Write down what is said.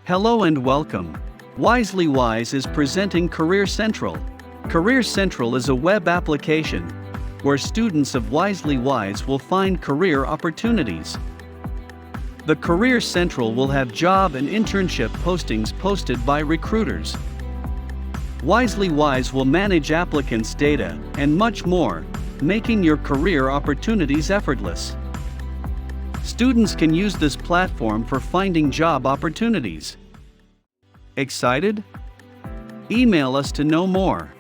Hello and welcome. WiselyWise is presenting Career Central. Career Central is a web application where students of WiselyWise will find career opportunities. The Career Central will have job and internship postings posted by recruiters. WiselyWise will manage applicants' data and much more, making your career opportunities effortless. Students can use this platform for finding job opportunities. Excited? Email us to know more.